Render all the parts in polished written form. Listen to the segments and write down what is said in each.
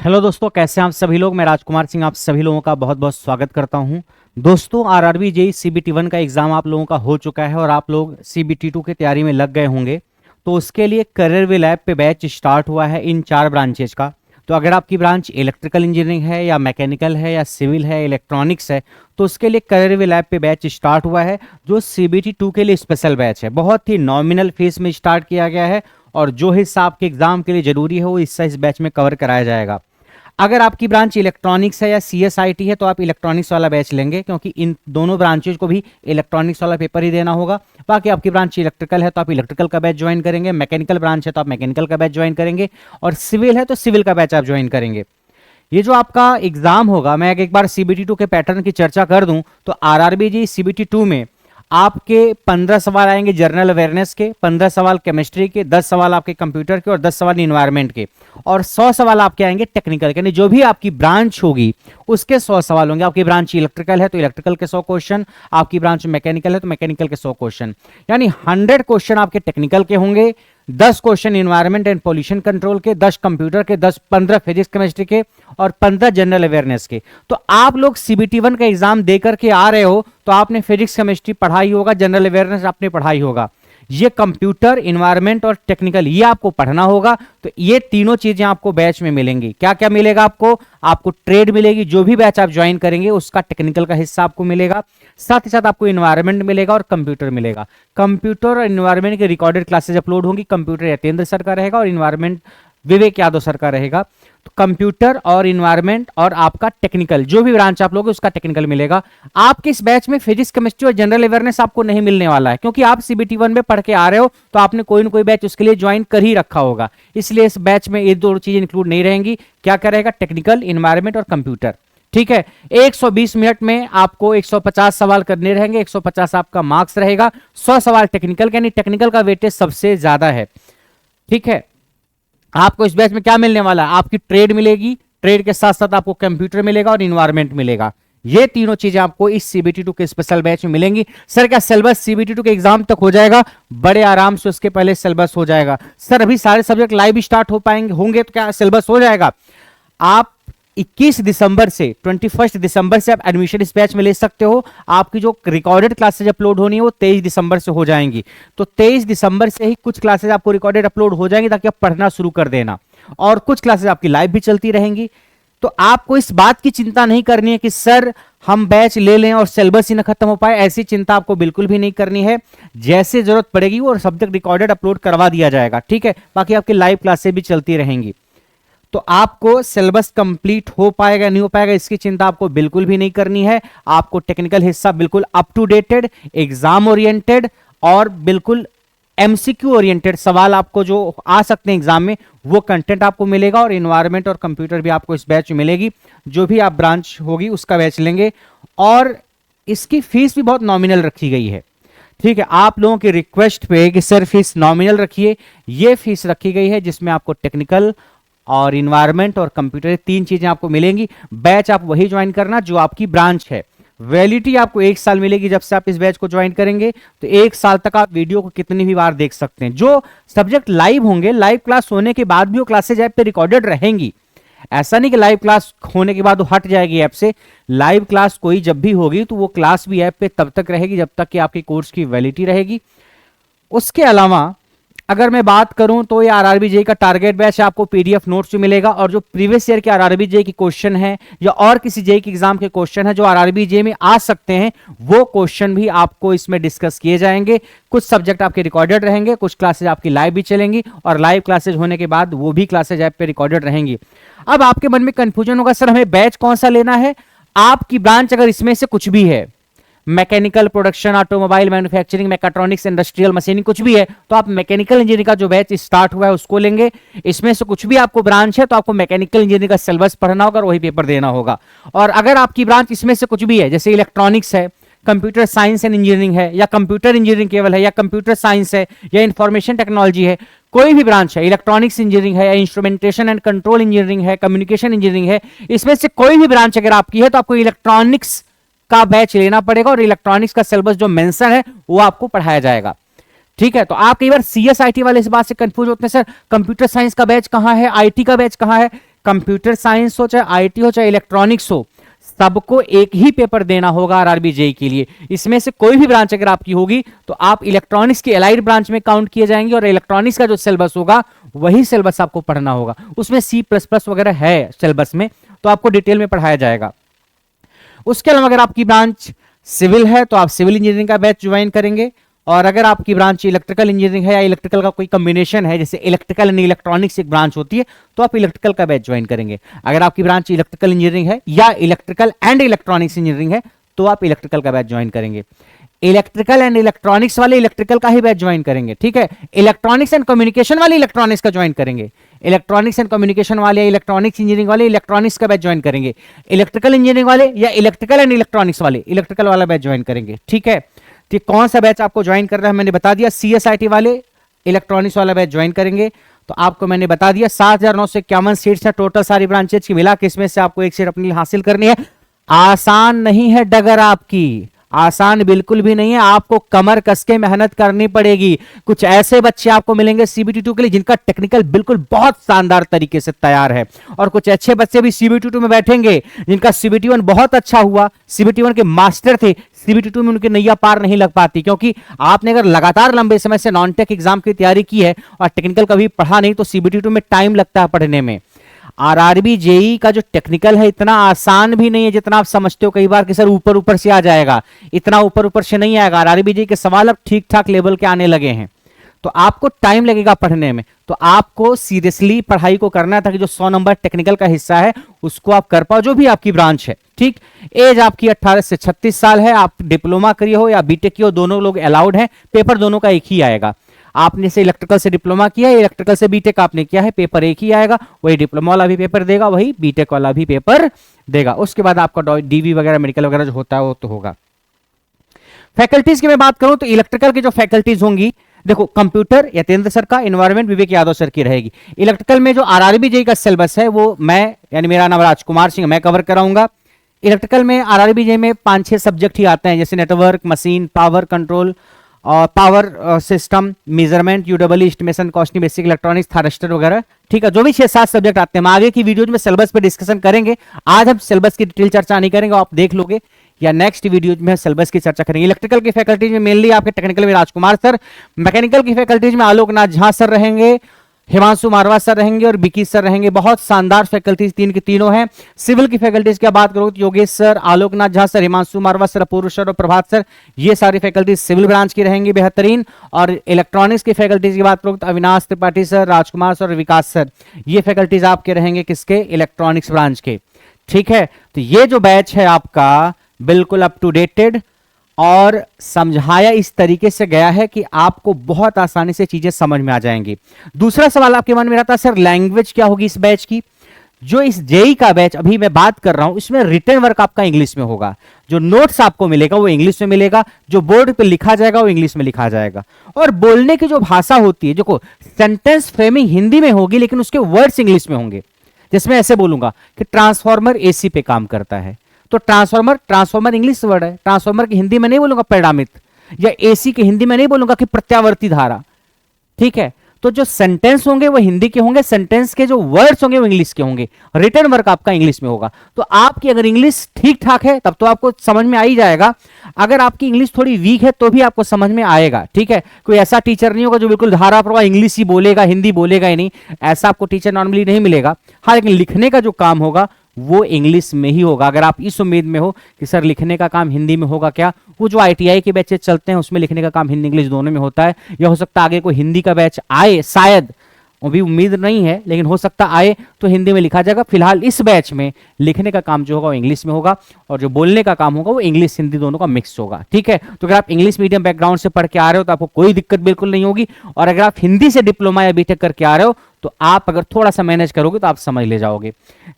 Hello दोस्तों, कैसे हैं आप सभी लोग। मैं राजकुमार सिंह आप सभी लोगों का बहुत बहुत स्वागत करता हूं। दोस्तों, आरआरबी जेईई सीबीटी 1 का एग्ज़ाम आप लोगों का हो चुका है और आप लोग सीबीटी 2 की तैयारी में लग गए होंगे। तो उसके लिए करियर वे लैब पे बैच स्टार्ट हुआ है इन 4 ब्रांचेज का। तो अगर आपकी ब्रांच इलेक्ट्रिकल इंजीनियरिंग है या मैकेनिकल है या सिविल है, इलेक्ट्रॉनिक्स है, तो उसके लिए करियर वे लैब पे बैच स्टार्ट हुआ है, जो सीबीटी 2 के लिए स्पेशल बैच है। बहुत ही नॉमिनल फीस में स्टार्ट किया गया है और जो हिस्सा आपके एग्जाम के लिए जरूरी है वो हिस्सा इस बैच में कवर कराया जाएगा। अगर आपकी ब्रांच इलेक्ट्रॉनिक्स है या सीएसआईटी है तो आप इलेक्ट्रॉनिक्स वाला बैच लेंगे, क्योंकि इन दोनों ब्रांचेज को भी इलेक्ट्रॉनिक्स वाला पेपर ही देना होगा। बाकी आपकी ब्रांच इलेक्ट्रिकल है तो आप इलेक्ट्रिकल का बैच ज्वाइन करेंगे, मैकेनिकल ब्रांच है तो आप मैकेनिकल का बैच ज्वाइन करेंगे, और सिविल है तो सिविल का बैच आप ज्वाइन करेंगे। ये जो आपका एग्जाम होगा, मैं एक बार सीबीटी 2 के पैटर्न की चर्चा कर दूं तो आरआरबी जी सीबीटी 2 में आपके 15 सवाल आएंगे जनरल अवेयरनेस के, 15 सवाल केमिस्ट्री के, 10 सवाल आपके कंप्यूटर के और 10 सवाल इन्वायरमेंट के, और 100 सवाल आपके आएंगे टेक्निकल के। यानी जो भी आपकी ब्रांच होगी उसके 100 सवाल होंगे। आपकी ब्रांच इलेक्ट्रिकल है तो इलेक्ट्रिकल के 100 क्वेश्चन, आपकी ब्रांच मैकेनिकल है तो मैकेनिकल के 100 क्वेश्चन, यानी 100 क्वेश्चन आपके टेक्निकल के होंगे, 10 question environment and pollution control के, 10 कंप्यूटर के, 15 फिजिक्स केमिस्ट्री के और 15 जनरल अवेयरनेस के। तो आप लोग सीबीटी 1 का एग्जाम देकर के आ रहे हो तो आपने फिजिक्स केमिस्ट्री पढ़ाई होगा, जनरल अवेयरनेस आपने पढ़ाई होगा, ये कंप्यूटर, इन्वायरमेंट और टेक्निकल ये आपको पढ़ना होगा। तो ये तीनों चीजें आपको बैच में मिलेंगी। क्या क्या मिलेगा आपको ट्रेड मिलेगी, जो भी बैच आप ज्वाइन करेंगे उसका टेक्निकल का हिस्सा आपको मिलेगा, साथ ही साथ आपको इन्वायरमेंट मिलेगा और कंप्यूटर मिलेगा। कंप्यूटर और इन्वायरमेंट की रिकॉर्डेड क्लासेज अपलोड होंगी। कंप्यूटर यतेंद्र सर का रहेगा और इन्वायरमेंट विवेक यादव सर का रहेगा। तो कंप्यूटर और इन्वायरमेंट और आपका टेक्निकल, जो भी ब्रांच आप लोगे उसका टेक्निकल मिलेगा। आपके इस बैच में फिजिक्स केमिस्ट्री और जनरल अवेयरनेस आपको नहीं मिलने वाला है, क्योंकि आप सीबीटी 1 में पढ़ के आ रहे हो तो आपने कोई ना कोई बैच उसके लिए ज्वाइन कर ही रखा होगा। इसलिए इस बैच में ये दो चीजें इंक्लूड नहीं रहेंगी। क्या क्या रहेगा? टेक्निकल, इन्वायरमेंट और कंप्यूटर। ठीक है, 120 मिनट में आपको 150 सवाल करने रहेंगे, 150 आपका मार्क्स रहेगा, 100 सवाल टेक्निकल, यानी टेक्निकल का वेटेज सबसे ज्यादा है। ठीक है, आपको इस बैच में क्या मिलने वाला है? आपकी ट्रेड मिलेगी, ट्रेड के साथ साथ आपको कंप्यूटर मिलेगा और इन्वायरमेंट मिलेगा। ये तीनों चीजें आपको इस सीबीटी 2 के स्पेशल बैच में मिलेंगी। सर क्या सिलेबस सीबीटी 2 के एग्जाम तक हो जाएगा? बड़े आराम से उसके पहले सिलेबस हो जाएगा। सर अभी सारे सब्जेक्ट लाइव स्टार्ट हो पाएंगे होंगे तो क्या सिलेबस हो जाएगा? आप 21 दिसंबर से 21 दिसंबर से आप एडमिशन इस बैच में ले सकते हो। आपकी जो रिकॉर्डेड क्लासेज अपलोड होनी है वो 23 दिसंबर से हो जाएंगी। तो 23 दिसंबर से ही कुछ क्लासेज आपको रिकॉर्डेड अपलोड हो जाएंगी ताकि आप पढ़ना शुरू कर देना, और कुछ क्लासेज आपकी लाइव भी चलती रहेंगी। तो आपको इस बात की चिंता नहीं करनी है कि सर हम बैच ले लें और सिलेबस ही ना खत्म हो पाए, ऐसी चिंता आपको बिल्कुल भी नहीं करनी है। जैसे जरूरत पड़ेगी वो सब्जेक्ट रिकॉर्डेड अपलोड करवा दिया जाएगा। ठीक है, बाकी आपकी लाइव क्लासेज भी चलती रहेंगी। तो आपको सिलेबस कंप्लीट हो पाएगा नहीं हो पाएगा इसकी चिंता आपको बिल्कुल भी नहीं करनी है। आपको टेक्निकल हिस्सा बिल्कुल up to dated, exam oriented और बिल्कुल एमसीक्यू ओरिएंटेड सवाल आपको जो आ सकते हैं एग्जाम में वो कंटेंट आपको मिलेगा, और इन्वायरमेंट और कंप्यूटर भी आपको इस बैच में मिलेगी। जो भी आप ब्रांच होगी उसका बैच लेंगे, और इसकी फीस भी बहुत नॉमिनल रखी गई है। ठीक है, आप लोगों की रिक्वेस्ट पे कि सर फीस नॉमिनल रखिए, ये फीस रखी गई है जिसमें आपको टेक्निकल और इन्वायरमेंट और कंप्यूटर 3 चीजें आपको मिलेंगी। बैच आप वही ज्वाइन करना जो आपकी ब्रांच है। वैलिडिटी आपको 1 साल मिलेगी जब से आप इस बैच को ज्वाइन करेंगे, तो 1 साल तक आप वीडियो को कितनी भी बार देख सकते हैं। जो सब्जेक्ट लाइव होंगे, लाइव क्लास होने के बाद भी वो क्लासेज ऐप पे रिकॉर्डेड रहेंगी। ऐसा नहीं कि लाइव क्लास होने के बाद वो हट जाएगी ऐप से। लाइव क्लास कोई जब भी होगी तो वो क्लास भी ऐप पे तब तक रहेगी जब तक कि आपके कोर्स की वैलिडिटी रहेगी। उसके अलावा अगर मैं बात करूं तो ये आरआरबी जेईई का टारगेट बैच आपको पीडीएफ नोट्स भी मिलेगा, और जो प्रीवियस ईयर के आरआरबी जेईई की क्वेश्चन है या और किसी जेईई के एग्जाम के क्वेश्चन है जो आरआरबी जेईई में आ सकते हैं, वो क्वेश्चन भी आपको इसमें डिस्कस किए जाएंगे। कुछ सब्जेक्ट आपके रिकॉर्डेड रहेंगे, कुछ क्लासेज आपकी लाइव भी चलेंगी, और लाइव क्लासेज होने के बाद वो भी क्लासेज ऐप पे रिकॉर्डेड रहेंगी। अब आपके मन में कंफ्यूजन होगा, सर हमें बैच कौन सा लेना है? आपकी ब्रांच अगर इसमें से कुछ भी है, mechanical, production, automobile, manufacturing, mechatronics, industrial machining कुछ भी है, तो आप मैकेनिकल इंजीनियरिंग का जो बैच स्टार्ट हुआ है उसको लेंगे। इसमें से कुछ भी आपको ब्रांच है तो आपको मैकेनिकल इंजीनियरिंग का सिलेबस पढ़ना होगा और वही पेपर देना होगा। और अगर आपकी ब्रांच इसमें से कुछ भी है, जैसे इलेक्ट्रॉनिक्स है, कंप्यूटर साइंस एंड इंजीनियरिंग है, या कंप्यूटर इंजीनियरिंग केवल है, या कंप्यूटर साइंस है, या इंफॉर्मेशन टेक्नोलॉजी है, कोई भी ब्रांच है, इलेक्ट्रॉनिक्स इंजीनियरिंग है, या इंस्ट्रूमेंटेशन एंड कंट्रोल इंजीनियरिंग है, कम्युनिकेशन इंजीनियरिंग है, इसमें से कोई भी ब्रांच अगर आपकी है तो आपको इलेक्ट्रॉनिक्स का बैच लेना पड़ेगा, और इलेक्ट्रॉनिक्स का सिलेबस जो मेंशन है वो आपको पढ़ाया जाएगा। ठीक है, तो आप कई बार सीएसआईटी वाले इस बात से कंफ्यूज होते हैं, सर कंप्यूटर साइंस का बैच कहां है, आईटी का बैच कहां है। कंप्यूटर साइंस हो, चाहे आईटी हो, चाहे इलेक्ट्रॉनिक्स हो, सबको एक ही पेपर देना होगा आरआरबी जेई के लिए। इसमें से कोई भी ब्रांच अगर आपकी होगी तो आप इलेक्ट्रॉनिक्स की एलाइड ब्रांच में काउंट किए जाएंगे, और इलेक्ट्रॉनिक्स का जो सिलेबस होगा वही सिलेबस आपको पढ़ना होगा। उसमें C++ वगैरह है सिलेबस में, तो आपको डिटेल में पढ़ाया जाएगा। उसके अलावा अगर आपकी ब्रांच सिविल है तो आप सिविल इंजीनियरिंग का बैच ज्वाइन करेंगे, और अगर आपकी ब्रांच इलेक्ट्रिकल इंजीनियरिंग है या इलेक्ट्रिकल का कोई कॉम्बिनेशन है, जैसे इलेक्ट्रिकल एंड इलेक्ट्रॉनिक्स एक ब्रांच होती है, तो आप इलेक्ट्रिकल का बैच ज्वाइन करेंगे। अगर आपकी ब्रांच इलेक्ट्रिकल इंजीनियरिंग है या इलेक्ट्रिकल एंड इलेक्ट्रॉनिक्स इंजीनियरिंग है तो आप इलेक्ट्रिकल का बैच ज्वाइन करेंगे। इलेक्ट्रिकल एंड इलेक्ट्रॉनिक्स वाले इलेक्ट्रिकल का ही बैच ज्वाइन करेंगे, ठीक है। इलेक्ट्रॉनिक्स एंड कम्युनिकेशन वाले इलेक्ट्रॉनिक्स का ज्वाइन करेंगे। इलेक्ट्रॉनिक्स एंड कम्युनिकेशन वाले इलेक्ट्रॉनिक्स इंजीनियरिंग वाले इलेक्ट्रॉनिक्स का बैच ज्वाइन करेंगे। इलेक्ट्रिकल इंजीनियरिंग वाले या इलेक्ट्रिकल एंड इलेक्ट्रॉनिक्स वाले इलेक्ट्रिकल वाला बैच ज्वाइन करेंगे, ठीक है। तो कौन सा बैच आपको ज्वाइन करना है मैंने बता दिया। CSIT वाले इलेक्ट्रॉनिक्स वाला बैच ज्वाइन करेंगे, तो आपको मैंने बता दिया 7,951 सीट्स है टोटल सारी ब्रांचेज की मिला के, इसमें से आपको एक सीट अपने लिए हासिल करनी है। आसान नहीं है डगर आपकी, आसान बिल्कुल भी नहीं है, आपको कमर कस के मेहनत करनी पड़ेगी। कुछ ऐसे बच्चे आपको मिलेंगे CBT2 के लिए जिनका टेक्निकल बिल्कुल बहुत शानदार तरीके से तैयार है, और कुछ अच्छे बच्चे भी CBT2 में बैठेंगे जिनका CBT1 बहुत अच्छा हुआ, CBT1 के मास्टर थे, CBT2 में उनकी नैया पार नहीं लग पाती, क्योंकि आपने अगर लगातार लंबे समय से नॉन टेक एग्जाम की तैयारी की है और टेक्निकल कभी पढ़ा नहीं तो CBT2 में टाइम लगता है पढ़ने में। आरआरबी जेई का जो टेक्निकल है इतना आसान भी नहीं है जितना आप समझते हो कई बार कि सर ऊपर ऊपर से आ जाएगा, इतना ऊपर ऊपर से नहीं आएगा। आरआरबी जेई के सवाल अब ठीक ठाक लेवल के आने लगे हैं, तो आपको टाइम लगेगा पढ़ने में, तो आपको सीरियसली पढ़ाई को करना है ताकि जो 100 नंबर टेक्निकल का हिस्सा है उसको आप कर पाओ, जो भी आपकी ब्रांच है, ठीक। एज आपकी 18 से 36 साल है, आप डिप्लोमा करिए हो या बीटेक किए हो, दोनों लोग अलाउड हैं। पेपर दोनों का एक ही आएगा। आपने से इलेक्ट्रिकल से डिप्लोमा किया है, इलेक्ट्रिकल से बीटेक आपने किया है, पेपर एक ही आएगा, वही डिप्लोमा वाला भी पेपर देगा, वही बीटेक वाला भी पेपर देगा। उसके बाद आपका डीवी वगैरह मेडिकल वगैरह जो होता है वो तो होगा। फैकल्टीज की मैं बात करूं तो इलेक्ट्रिकल की जो फैकल्टीज होंगी, देखो कंप्यूटर यतेंद्र सर का, एनवायरमेंट विवेक यादव सर की रहेगी। इलेक्ट्रिकल में जो आरआरबी जेई का सिलेबस है वो मैं यानी मेरा नाम राजकुमार सिंह, मैं कवर कराऊंगा। इलेक्ट्रिकल में आरआरबी जेई में 5-6 सब्जेक्ट ही आते हैं, जैसे नेटवर्क, मशीन, पावर कंट्रोल और power system, measurement, UW, estimation, costing, basic electronics, thyristor वगैरह, ठीक है। जो भी 6-7 सब्जेक्ट आते हैं, हम आगे की वीडियोज में सिलेबस पे डिस्कशन करेंगे। आज हम सिलेबस की डिटेल चर्चा नहीं करेंगे, आप देख लोगे, या नेक्स्ट वीडियो में सिलेबस की चर्चा करेंगे। इलेक्ट्रिकल की फैकल्टीज में मेनली आपके टेक्निकल में राजकुमार सर, मैकेनिकल की फैकल्टीज में आलोकनाथ झा सर रहेंगे, हिमांशु मारवा सर रहेंगे और बिकी सर रहेंगे। बहुत शानदार फैकल्टीज तीन की तीनों हैं। सिविल की फैकल्टीज की बात करो तो योगेश सर, आलोकनाथ झा सर, हिमांशु मारवा सर, अपूर्व सर और प्रभात सर, ये सारी फैकल्टीज सिविल ब्रांच की रहेंगी बेहतरीन। और इलेक्ट्रॉनिक्स की फैकल्टीज की बात करो तो अविनाश त्रिपाठी सर, राजकुमार सर और विकास सर, ये फैकल्टीज आपके रहेंगे किसके, इलेक्ट्रॉनिक्स ब्रांच के, ठीक है। तो ये जो बैच है आपका बिल्कुल अप टू डेटेड और समझाया इस तरीके से गया है कि आपको बहुत आसानी से चीजें समझ में आ जाएंगी। दूसरा सवाल आपके मन में रहता है सर लैंग्वेज क्या होगी इस बैच की। जो इस जेई का बैच अभी मैं बात कर रहा हूं इसमें रिटन वर्क आपका इंग्लिश में होगा, जो नोट्स आपको मिलेगा वो इंग्लिश में मिलेगा, जो बोर्ड पे लिखा जाएगा वो इंग्लिश में लिखा जाएगा। और बोलने की जो भाषा होती है, जो सेंटेंस फ्रेमिंग हिंदी में होगी लेकिन उसके वर्ड्स इंग्लिश में होंगे। जिसमें ऐसे बोलूंगा कि ट्रांसफॉर्मर एसी पे काम करता है, तो ट्रांसफॉर्मर इंग्लिश वर्ड है, ट्रांसफॉर्मर की हिंदी में नहीं बोलूंगा परिणामित, या एसी की हिंदी में नहीं बोलूंगा कि प्रत्यावर्ती धारा, ठीक है। तो जो सेंटेंस होंगे वो हिंदी के होंगे, सेंटेंस के जो वर्ड्स होंगे वो इंग्लिश के होंगे, रिटन वर्क आपका इंग्लिश में होगा। तो आपकी अगर इंग्लिश ठीक ठाक है तब तो आपको समझ में आ ही जाएगा, अगर आपकी इंग्लिश थोड़ी वीक है तो भी आपको समझ में आएगा, ठीक है। कोई ऐसा टीचर नहीं होगा जो बिल्कुल धारा प्रवाह इंग्लिश ही बोलेगा, हिंदी बोलेगा ही नहीं, ऐसा आपको टीचर नॉर्मली नहीं मिलेगा। हाँ, लेकिन लिखने का जो काम होगा वो इंग्लिश में ही होगा। अगर आप इस उम्मीद में हो कि सर लिखने का काम हिंदी में होगा क्या, वो जो आईटीआई के बैचेस चलते हैं उसमें लिखने का काम हिंदी इंग्लिश दोनों में होता है, या हो सकता है आगे कोई हिंदी का बैच आए, शायद, वो भी उम्मीद नहीं है लेकिन हो सकता आए तो हिंदी में लिखा जाएगा। फिलहाल इस बैच में लिखने का काम जो होगा वो इंग्लिश में होगा और जो बोलने का काम होगा वो इंग्लिश हिंदी दोनों का मिक्स होगा, ठीक है। तो अगर आप इंग्लिश मीडियम बैकग्राउंड से पढ़ के आ रहे हो तो आपको कोई दिक्कत बिल्कुल नहीं होगी, और अगर आप हिंदी से डिप्लोमा या बीटेक करके आ रहे हो तो आप अगर थोड़ा सा मैनेज करोगे तो आप समझ ले जाओगे।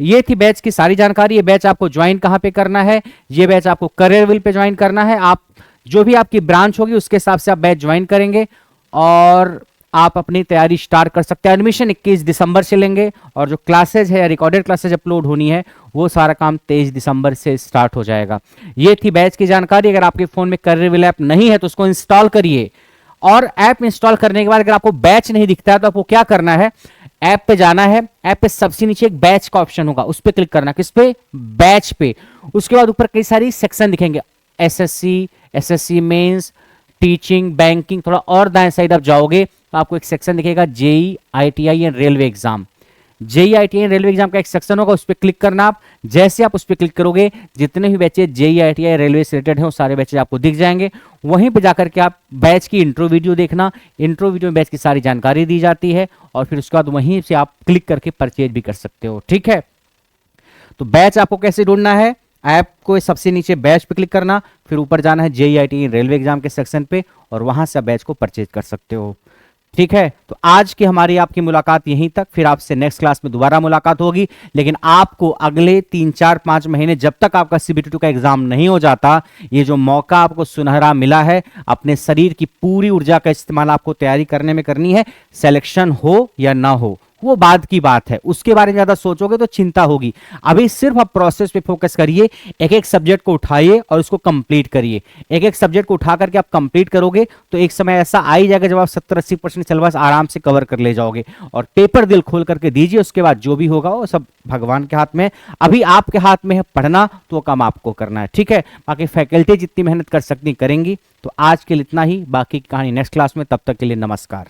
ये थी बैच की सारी जानकारी। ये बैच आपको ज्वाइन कहां पे करना है, ये बैच आपको करियरविल पे ज्वाइन करना है। आप जो भी आपकी ब्रांच होगी उसके हिसाब से आप बैच ज्वाइन करेंगे और आप अपनी तैयारी स्टार्ट कर सकते हैं। एडमिशन 21 दिसंबर से लेंगे और जो क्लासेज है, रिकॉर्डेड क्लासेज अपलोड होनी है, वो सारा काम 23 दिसंबर से स्टार्ट हो जाएगा। ये थी बैच की जानकारी। अगर आपके फोन में करियरविल ऐप नहीं है तो उसको इंस्टॉल करिए, और ऐप इंस्टॉल करने के बाद अगर आपको बैच नहीं दिखता है तो आपको क्या करना है, ऐप पे जाना है, ऐप पे सबसे नीचे एक बैच का ऑप्शन होगा, उस पर क्लिक करना, किस पे, बैच पे। उसके बाद ऊपर कई सारी सेक्शन दिखेंगे, SSC, SSC mains, teaching, banking. थोड़ा और दाएं साइड आप जाओगे तो आपको एक सेक्शन दिखेगा JE, ITI and railway exam. JE, ITI railway exam का एक सेक्शन होगा, उस पर क्लिक करना आप। जैसे आप उस पर क्लिक करोगे जितने भी बैचेज जेई, आईटीआई रेलवे से रिलेटेड हैं वो सारे बैचेज आपको दिख जाएंगे। वहीं पे जाकर के आप बैच की इंट्रो वीडियो देखना, इंट्रो वीडियो में बैच की सारी जानकारी दी जाती है और फिर उसके बाद वहीं से आप क्लिक करके परचेज भी कर सकते हो। ठीक है, तो बैच आपको कैसे ढूंढना है, ऐप को सबसे नीचे बैच पे क्लिक करना, फिर ऊपर जाना है जेई, आईटीआई रेलवे एग्जाम के सेक्शन पे और वहां से आप बैच को परचेज कर सकते हो। ठीक है, तो आज की हमारी आपकी मुलाकात यहीं तक, फिर आपसे नेक्स्ट क्लास में दोबारा मुलाकात होगी। लेकिन आपको अगले 3-4-5 महीने जब तक आपका सीबीटी का एग्जाम नहीं हो जाता, ये जो मौका आपको सुनहरा मिला है, अपने शरीर की पूरी ऊर्जा का इस्तेमाल आपको तैयारी करने में करनी है। सिलेक्शन हो या ना हो वो बाद की बात है, उसके बारे में ज्यादा सोचोगे तो चिंता होगी। अभी सिर्फ आप प्रोसेस पे फोकस करिए, एक एक सब्जेक्ट को उठाइए और उसको कंप्लीट करिए। एक एक सब्जेक्ट को उठा करके आप कंप्लीट करोगे तो एक समय ऐसा आ ही जाएगा जब आप 70-80% सिलेबस आराम से कवर कर ले जाओगे। और पेपर दिल खोल करके दीजिए, उसके बाद जो भी होगा वो सब भगवान के हाथ में। अभी आपके हाथ में है पढ़ना, तो वो काम आपको करना है। ठीक है, बाकी फैकल्टी जितनी मेहनत कर सकती करेंगी। तो आज के लिए इतना ही, बाकी की कहानी नेक्स्ट क्लास में। तब तक के लिए नमस्कार।